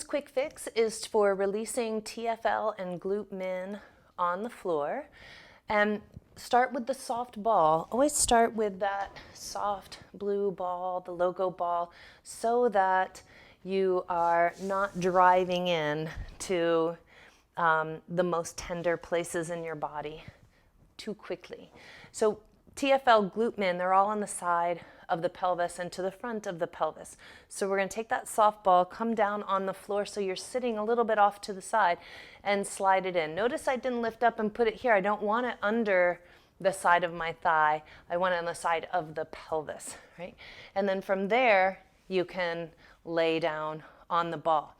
quick fix is for releasing TFL and glute min on the floor. And start with the soft ball. Always start with that soft blue ball, the logo ball, so that you are not driving in to the most tender places in your body too quickly. So TFL, glute min, they're all on the side of the pelvis and to the front of the pelvis. So we're going to take that soft ball, come down on the floor so you're sitting a little bit off to the side and slide it in. Notice I didn't lift up and put it here. I don't want it under the side of my thigh. I want it on the side of the pelvis, right? And then from there, you can lay down on the ball.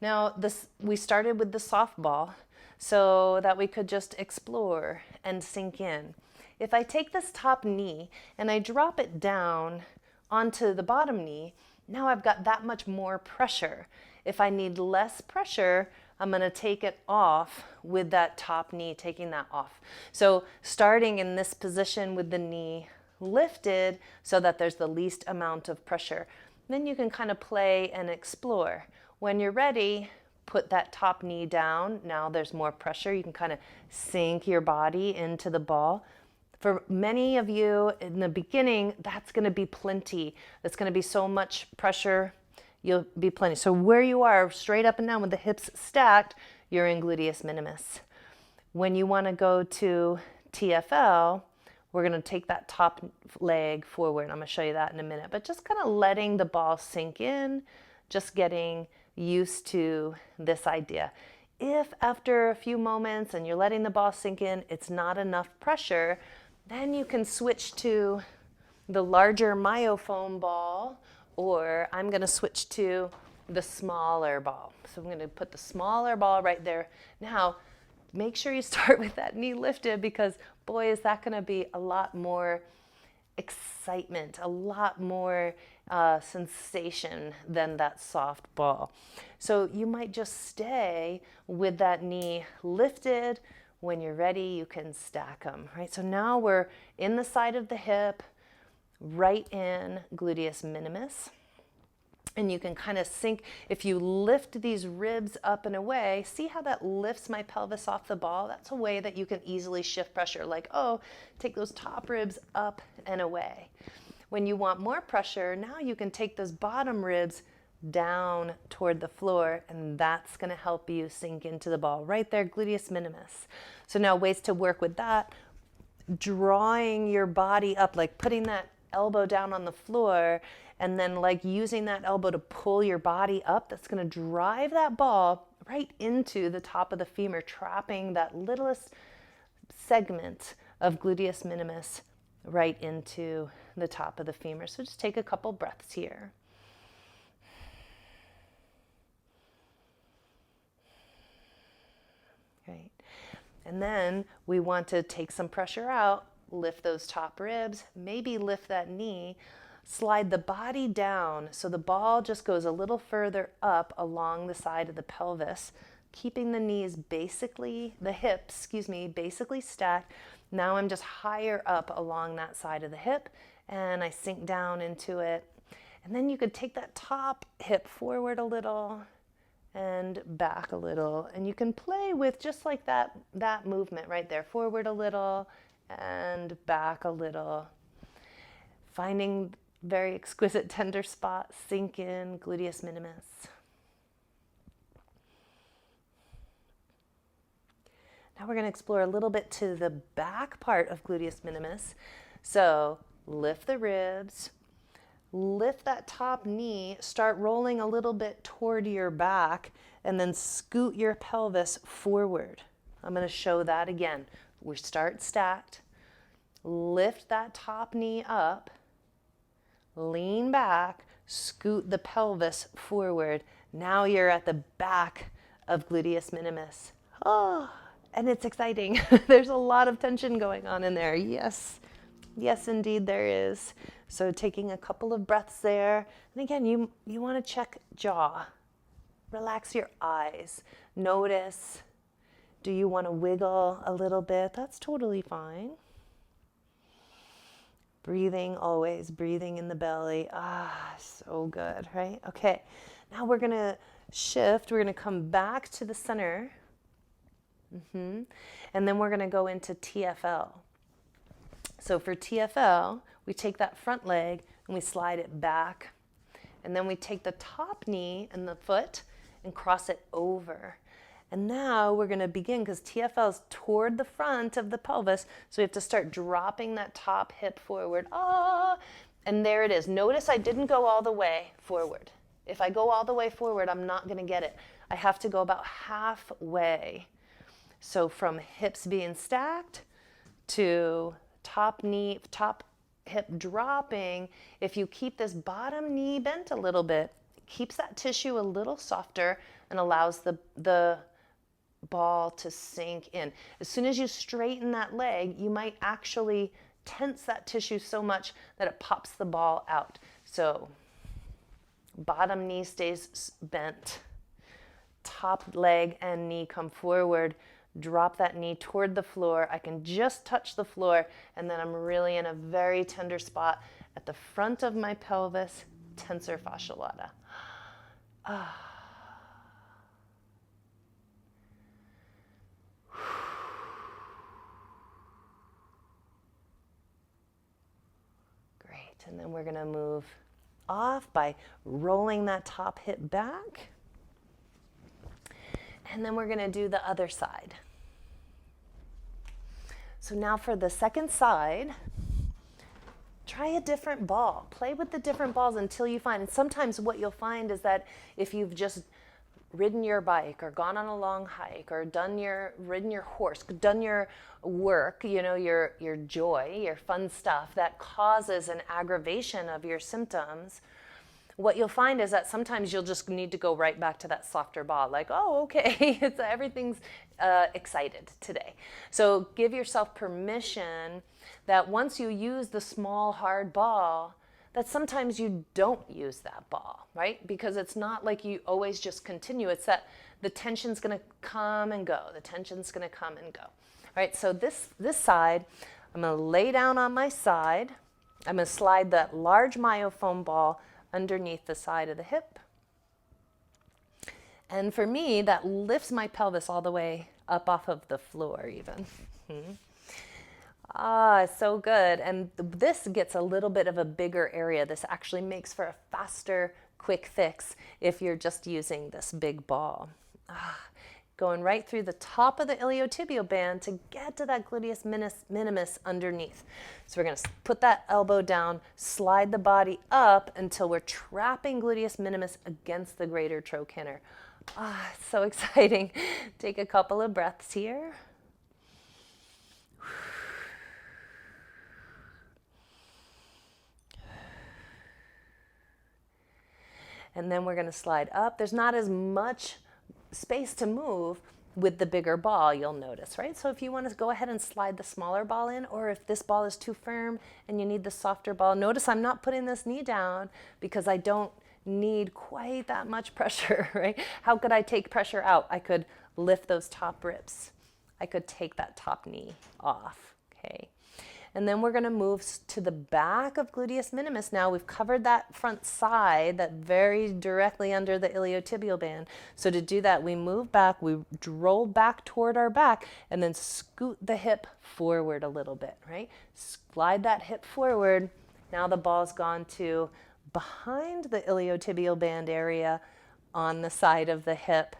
Now, we started with the soft ball so that we could just explore and sink in. If I take this top knee and I drop it down onto the bottom knee, now I've got that much more pressure. If I need less pressure, I'm going to take it off with that top knee, taking that off. So starting in this position with the knee lifted so that there's the least amount of pressure. Then you can kind of play and explore. When you're ready, put that top knee down. Now there's more pressure. You can kind of sink your body into the ball. For many of you in the beginning, that's going to be plenty. That's going to be so much pressure, you'll be plenty. So where you are, straight up and down with the hips stacked, you're in Gluteus Minimus. When you want to go to TFL, we're going to take that top leg forward. I'm going to show you that in a minute. But just kind of letting the ball sink in, just getting used to this idea. If after a few moments and you're letting the ball sink in, it's not enough pressure, then you can switch to the larger myofoam ball, or I'm going to switch to the smaller ball. So I'm going to put the smaller ball right there. Now, make sure you start with that knee lifted, because boy, is that going to be a lot more excitement, a lot more sensation than that soft ball. So you might just stay with that knee lifted. When you're ready, you can stack them, right? So now we're in the side of the hip, right in Gluteus Minimus. And you can kind of sink. If you lift these ribs up and away, see how that lifts my pelvis off the ball? That's a way that you can easily shift pressure. Like, oh, take those top ribs up and away. When you want more pressure, now you can take those bottom ribs down toward the floor, and that's going to help you sink into the ball. Right there, Gluteus Minimus. So now ways to work with that, drawing your body up, like putting that elbow down on the floor, and then like using that elbow to pull your body up. That's going to drive that ball right into the top of the femur, trapping that littlest segment of Gluteus Minimus right into the top of the femur. So just take a couple breaths here. Right. And then we want to take some pressure out, lift those top ribs, maybe lift that knee, slide the body down so the ball just goes a little further up along the side of the pelvis, keeping the knees basically, the hips, basically stacked. Now I'm just higher up along that side of the hip, and I sink down into it. And then you could take that top hip forward a little and back a little, and you can play with just like that movement right there, forward a little and back a little, finding very exquisite tender spot, sink in Gluteus Minimus. Now we're going to explore a little bit to the back part of Gluteus Minimus. So lift the ribs, lift that top knee, start rolling a little bit toward your back, and then scoot your pelvis forward. I'm going to show that again. We start stacked, lift that top knee up, lean back, scoot the pelvis forward. Now you're at the back of Gluteus Minimus. Oh, and it's exciting. There's a lot of tension going on in there. Yes. Yes, indeed there is. So taking a couple of breaths there. And again, you want to check jaw. Relax your eyes. Notice, do you want to wiggle a little bit? That's totally fine. Breathing, always breathing in the belly. Ah, so good, right? Okay, now we're going to shift. We're going to come back to the center. And then we're going to go into TFL. So for TFL, we take that front leg and we slide it back. And then we take the top knee and the foot and cross it over. And now we're going to begin, because TFL is toward the front of the pelvis, so we have to start dropping that top hip forward. And there it is. Notice I didn't go all the way forward. If I go all the way forward, I'm not going to get it. I have to go about halfway. So from hips being stacked to top hip dropping, if you keep this bottom knee bent a little bit, it keeps that tissue a little softer and allows the ball to sink in. As soon as you straighten that leg, you might actually tense that tissue so much that it pops the ball out. So bottom knee stays bent, top leg and knee come forward, drop that knee toward the floor. I can just touch the floor, and then I'm really in a very tender spot at the front of my pelvis, tensor fascia lata. Great, and then we're going to move off by rolling that top hip back. And then we're going to do the other side. So now for the second side, try a different ball. Play with the different balls until you find, and sometimes what you'll find is that if you've just ridden your bike or gone on a long hike or ridden your horse, done your work, your joy, your fun stuff that causes an aggravation of your symptoms, what you'll find is that sometimes you'll just need to go right back to that softer ball, like, oh, okay, everything's excited today. So give yourself permission that once you use the small, hard ball, that sometimes you don't use that ball, right? Because it's not like you always just continue. It's that the tension's going to come and go. The tension's going to come and go. All right, so this side, I'm going to lay down on my side. I'm going to slide that large myofoam ball underneath the side of the hip. And for me, that lifts my pelvis all the way up off of the floor even. So good. And this gets a little bit of a bigger area. This actually makes for a faster, quick fix if you're just using this big ball. Going right through the top of the iliotibial band to get to that gluteus minimus underneath. So we're going to put that elbow down, slide the body up until we're trapping gluteus minimus against the greater trochanter. So exciting. Take a couple of breaths here. And then we're going to slide up. There's not as much space to move with the bigger ball, you'll notice, right? So if you want to go ahead and slide the smaller ball in, or if this ball is too firm and you need the softer ball, notice I'm not putting this knee down because I don't need quite that much pressure, right? How could I take pressure out? I could lift those top ribs. I could take that top knee off, okay? And then we're going to move to the back of gluteus minimus. Now we've covered that front side, that very directly under the iliotibial band. So to do that, we move back, we roll back toward our back, and then scoot the hip forward a little bit, right? Slide that hip forward. Now the ball's gone to behind the iliotibial band area on the side of the hip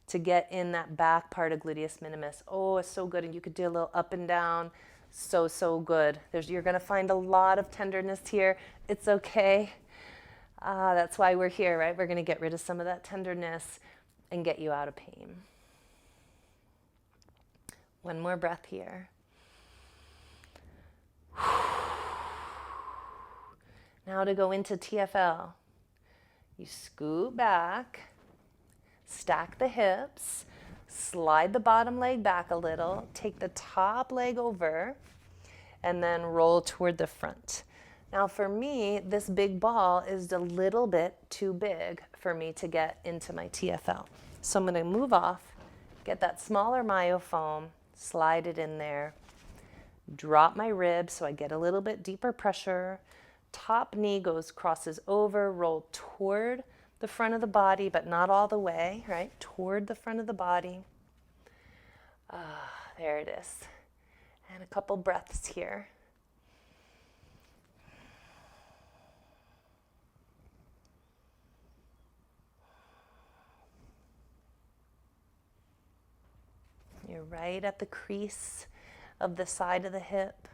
to get in that back part of gluteus minimus. Oh, it's so good. And you could do a little up and down. So good. You're going to find a lot of tenderness here. It's okay. That's why we're here, right? We're going to get rid of some of that tenderness and get you out of pain. One more breath here. Now to go into TFL. You scoot back, stack the hips, slide the bottom leg back a little, take the top leg over, and then roll toward the front. Now for me, this big ball is a little bit too big for me to get into my TFL. So I'm going to move off, get that smaller myofoam, slide it in there, drop my ribs so I get a little bit deeper pressure. Top knee crosses over, roll toward the front of the body, but not all the way, right? Toward the front of the body. There it is. And a couple breaths here. You're right at the crease of the side of the hip.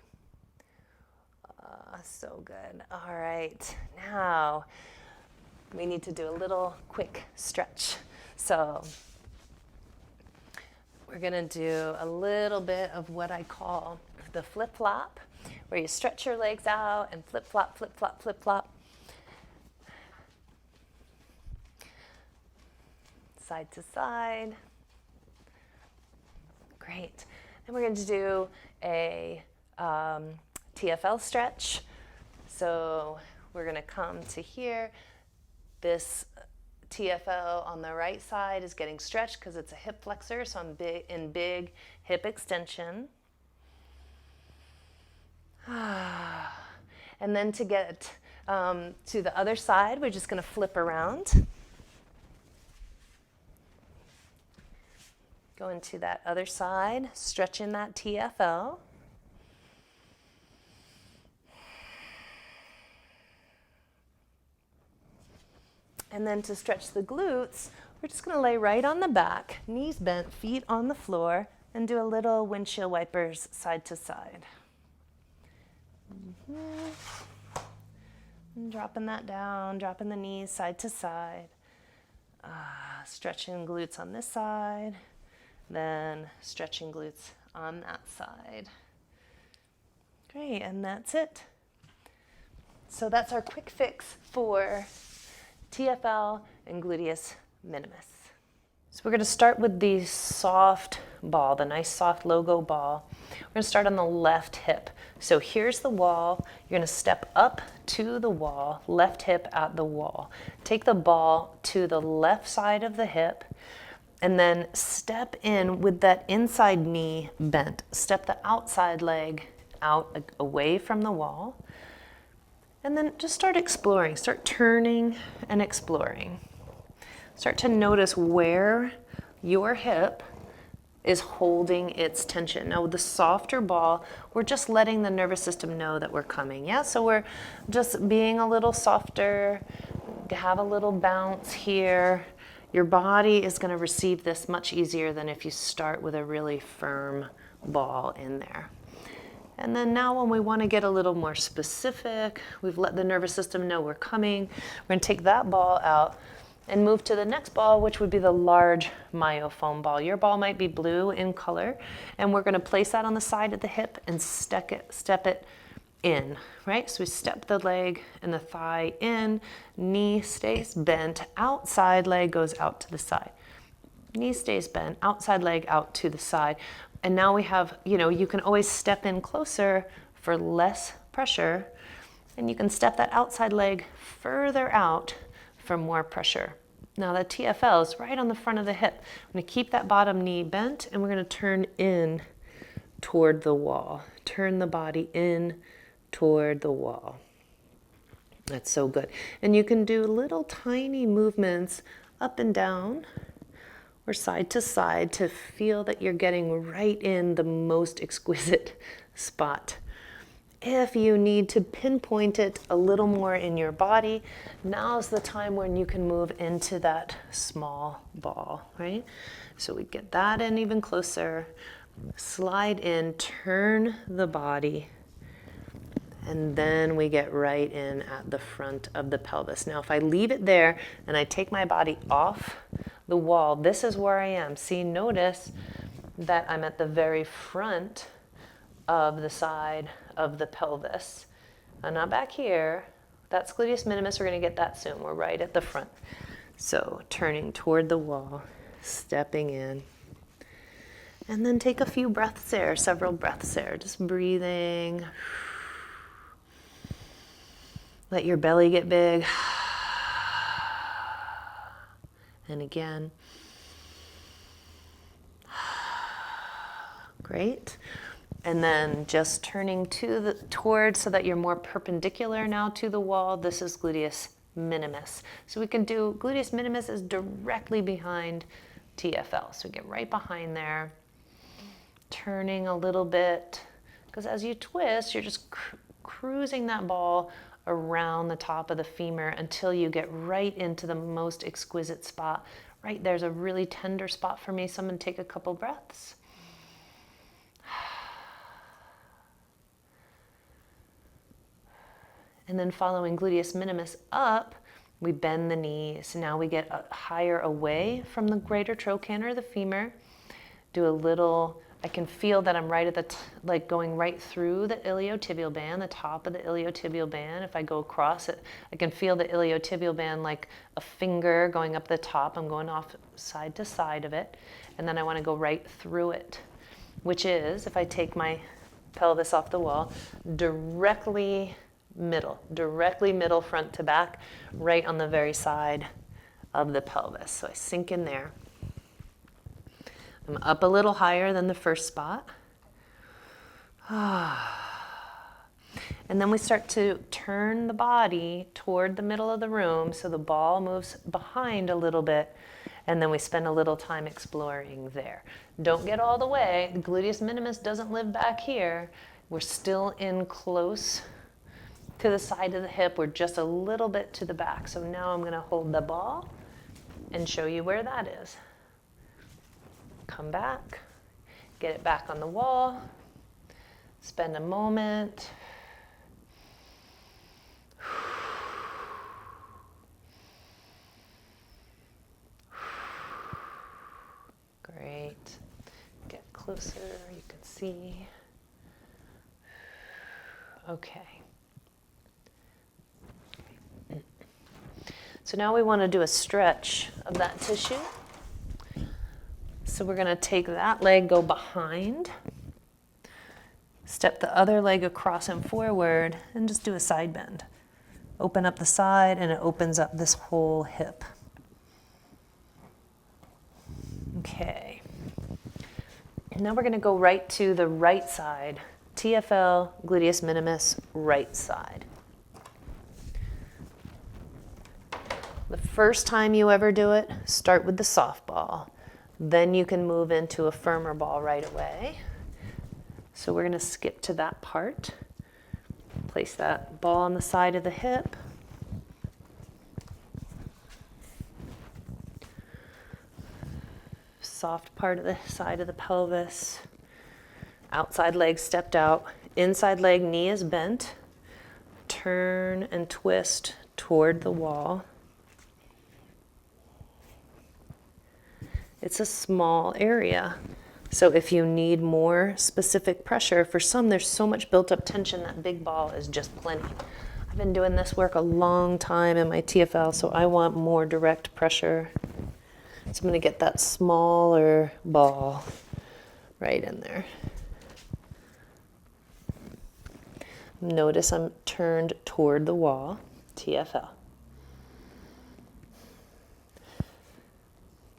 So good. All right. Now we need to do a little quick stretch. So we're going to do a little bit of what I call the flip-flop, where you stretch your legs out and flip-flop, flip-flop, flip-flop. Side to side. Great. Then we're going to do a TFL stretch. So we're going to come to here. This TFL on the right side is getting stretched because it's a hip flexor, so I'm in big hip extension. And then to get to the other side, we're just going to flip around. Go into that other side, stretching that TFL. And then to stretch the glutes, we're just going to lay right on the back, knees bent, feet on the floor, and do a little windshield wipers side to side. And dropping that down, dropping the knees side to side. Stretching glutes on this side, then stretching glutes on that side. Great, and that's it. So that's our quick fix for TFL and Gluteus Minimus. So we're going to start with the soft ball, the nice soft logo ball. We're going to start on the left hip. So here's the wall. You're going to step up to the wall, left hip at the wall. Take the ball to the left side of the hip and then step in with that inside knee bent. Step the outside leg out away from the wall. And then just start exploring, start turning and exploring. Start to notice where your hip is holding its tension. Now with the softer ball, we're just letting the nervous system know that we're coming. Yeah, so we're just being a little softer, have a little bounce here. Your body is going to receive this much easier than if you start with a really firm ball in there. And then now when we want to get a little more specific, we've let the nervous system know we're coming. We're going to take that ball out and move to the next ball, which would be the large myofoam ball. Your ball might be blue in color, and we're going to place that on the side of the hip and step it in, right? So we step the leg and the thigh in, knee stays bent, outside leg goes out to the side. Knee stays bent, outside leg out to the side. And now we have, you can always step in closer for less pressure, and you can step that outside leg further out for more pressure. Now the TFL is right on the front of the hip. I'm going to keep that bottom knee bent, and we're going to turn in toward the wall. Turn the body in toward the wall. That's so good. And you can do little tiny movements up and down or side to side to feel that you're getting right in the most exquisite spot. If you need to pinpoint it a little more in your body, now's the time when you can move into that small ball, right? So we get that in even closer, slide in, turn the body, and then we get right in at the front of the pelvis. Now if I leave it there and I take my body off the wall, this is where I am. See, notice that I'm at the very front of the side of the pelvis. I'm not back here. That's gluteus minimus. We're going to get that soon. We're right at the front. So turning toward the wall, stepping in. And then take a few breaths there, several breaths there. Just breathing. Let your belly get big. And again. Great. And then just turning towards so that you're more perpendicular now to the wall. This is gluteus Minimus. So we can do Gluteus Minimus is directly behind TFL. So we get right behind there, turning a little bit, because as you twist, you're just cruising that ball around the top of the femur until you get right into the most exquisite spot. Right there's a really tender spot for me, so I'm going to take a couple breaths. And then following Gluteus Minimus up, we bend the knees. Now we get higher away from the greater trochanter of the femur. Do a little, I can feel that I'm right at the, like going right through the iliotibial band, the top of the iliotibial band. If I go across it, I can feel the iliotibial band like a finger going up the top. I'm going off side to side of it. And then I want to go right through it, which is, if I take my pelvis off the wall, directly middle, front to back, right on the very side of the pelvis. So I sink in there. I'm up a little higher than the first spot. And then we start to turn the body toward the middle of the room so the ball moves behind a little bit, and then we spend a little time exploring there. Don't get all the way. The Gluteus Minimus doesn't live back here. We're still in close to the side of the hip. We're just a little bit to the back. So now I'm going to hold the ball and show you where that is. Come back, get it back on the wall, spend a moment. Great. Get closer, you can see. Okay. So now we want to do a stretch of that tissue. So we're going to take that leg, go behind, step the other leg across and forward, and just do a side bend. Open up the side, and it opens up this whole hip. Okay. Now we're going to go right to the right side. TFL, Gluteus Minimus, right side. The first time you ever do it, start with the softball. Then you can move into a firmer ball right away. So we're going to skip to that part. Place that ball on the side of the hip. Soft part of the side of the pelvis. Outside leg stepped out. Inside leg, knee is bent. Turn and twist toward the wall. It's a small area. So if you need more specific pressure, for some there's so much built up tension that big ball is just plenty. I've been doing this work a long time in my TFL, so I want more direct pressure. So I'm going to get that smaller ball right in there. Notice I'm turned toward the wall, TFL.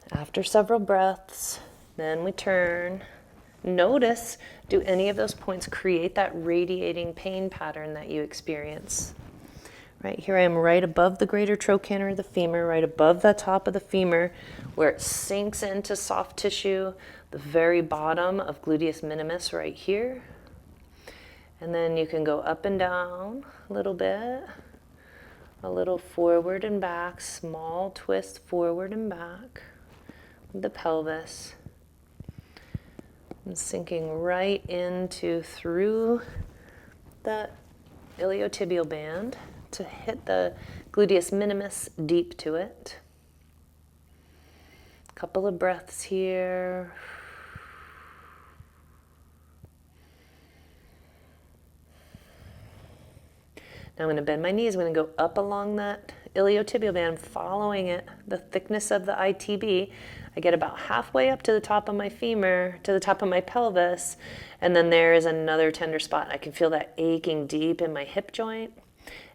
After several breaths, then we turn. Notice, do any of those points create that radiating pain pattern that you experience? Right here I am right above the greater trochanter of the femur, right above the top of the femur, where it sinks into soft tissue, the very bottom of Gluteus Minimus right here. And then you can go up and down a little bit, a little forward and back, small twist forward and back. The pelvis, and sinking right into through the iliotibial band to hit the Gluteus Minimus deep to it. Couple of breaths here. Now I'm going to bend my knees. I'm going to go up along that iliotibial band, following it, the thickness of the ITB. I get about halfway up to the top of my femur, to the top of my pelvis, and then there is another tender spot. I can feel that aching deep in my hip joint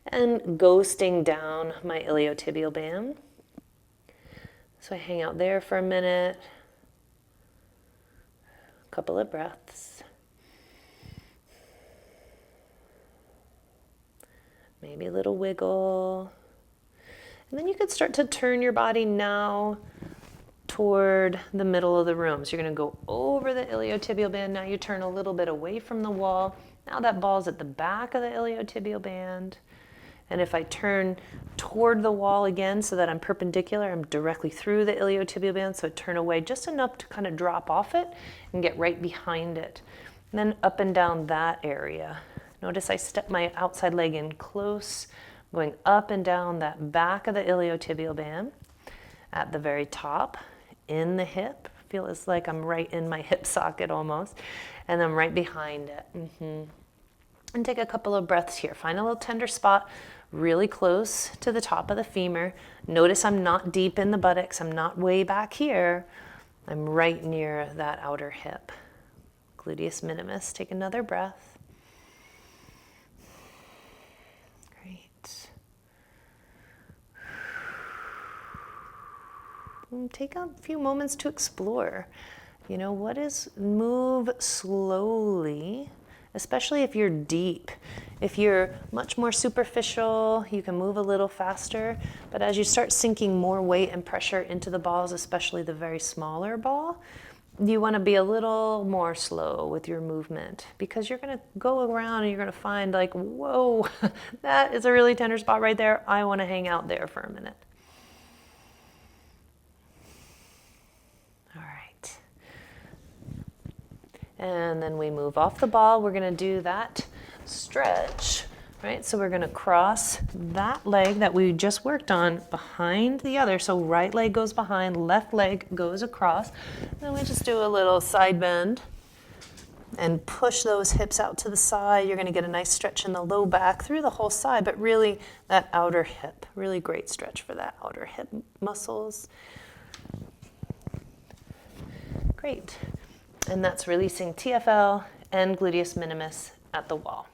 and ghosting down my iliotibial band. So I hang out there for a minute, a couple of breaths. Maybe a little wiggle. And then you could start to turn your body now toward the middle of the room. So you're going to go over the iliotibial band. Now you turn a little bit away from the wall. Now that ball's at the back of the iliotibial band. And if I turn toward the wall again so that I'm perpendicular, I'm directly through the iliotibial band. So I turn away just enough to kind of drop off it and get right behind it. And then up and down that area. Notice I step my outside leg in close, going up and down that back of the iliotibial band at the very top, in the hip. Feels like I'm right in my hip socket almost. And then right behind it. And take a couple of breaths here. Find a little tender spot really close to the top of the femur. Notice I'm not deep in the buttocks. I'm not way back here. I'm right near that outer hip. Gluteus Minimus. Take another breath. Great. And take a few moments to explore. You know, move slowly, especially if you're deep. If you're much more superficial, you can move a little faster. But as you start sinking more weight and pressure into the balls, especially the very smaller ball, you want to be a little more slow with your movement, because you're going to go around and you're going to find like, whoa, that is a really tender spot right there. I want to hang out there for a minute. All right. And then we move off the ball. We're going to do that stretch, right? So we're going to cross that leg that we just worked on behind the other. So right leg goes behind, left leg goes across. Then we just do a little side bend and push those hips out to the side. You're going to get a nice stretch in the low back through the whole side, but really that outer hip, really great stretch for that outer hip muscles. Great. And that's releasing TFL and gluteus minimus at the wall.